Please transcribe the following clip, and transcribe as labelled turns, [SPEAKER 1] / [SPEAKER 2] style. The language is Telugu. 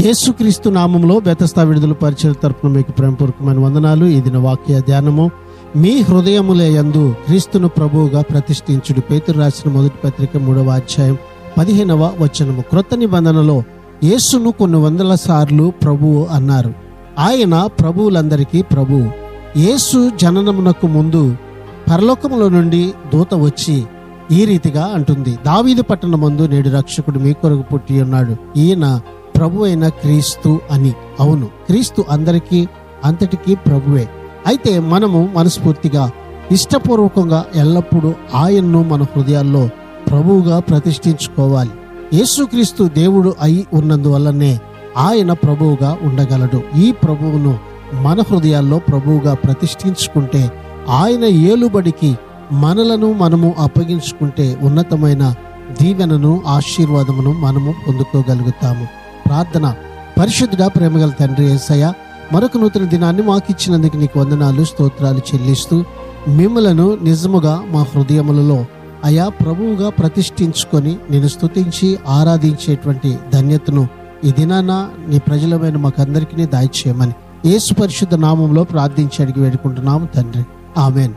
[SPEAKER 1] యేసుక్రీస్తు నామంలో బెతస్తా విడుదల పరిచయ తరపున మీకు ప్రేమపూర్వకమైన వందనాలు. ఈ దిన వాక్య ధ్యానము, మీ హృదయముల యందు క్రీస్తును ప్రభువుగా ప్రతిష్ఠించుడు. పేతురు రాసిన మొదటి పత్రిక 3వ అధ్యాయం 15వ వచనము. క్రొత్త నిబంధనలో యేసును కొన్ని వందల సార్లు ప్రభువు అన్నారు. ఆయన ప్రభువులందరికీ ప్రభువు. యేసు జననమునకు ముందు పరలోకములో నుండి దూత వచ్చి ఈ రీతిగా అంటుంది, దావీదు పట్టణమందు నేడు రక్షకుడు మీ కొరకు పుట్టి ఉన్నాడు, ఈయన ప్రభు అయిన క్రీస్తు అని. అవును, క్రీస్తు అందరికీ అంతటికీ ప్రభువే. అయితే మనము మనస్ఫూర్తిగా ఇష్టపూర్వకంగా ఎల్లప్పుడూ ఆయన్ను మన హృదయాల్లో ప్రభువుగా ప్రతిష్ఠించుకోవాలి. యేసుక్రీస్తు దేవుడు అయి ఉన్నందువల్లనే ఆయన ప్రభువుగా ఉండగలడు. ఈ ప్రభువును మన హృదయాల్లో ప్రభువుగా ప్రతిష్ఠించుకుంటే, ఆయన ఏలుబడికి మనలను మనము అప్పగించుకుంటే ఉన్నతమైన దీవెనను, ఆశీర్వాదమును మనము పొందుకోగలుగుతాము. ప్రార్థన. పరిశుద్ధుడా, ప్రేమగల తండ్రి యేసయ్య, మరొక నూతన దినాన్ని మాకు ఇచ్చినందుకు నీకు వందనాలు, స్తోత్రాలు చెల్లిస్తూ మిమ్మలను నిజముగా మా హృదయములలో అయా ప్రభువుగా ప్రతిష్ఠించుకొని నేను స్తుతించి ఆరాధించేటువంటి ధన్యతను ఈ దినాన నీ ప్రజలమైన మాకందరికీ దయచేయమని యేసు పరిశుద్ధ నామంలో ప్రార్థించి అడిగి వేడుకుంటున్నాము తండ్రి. ఆమెన్.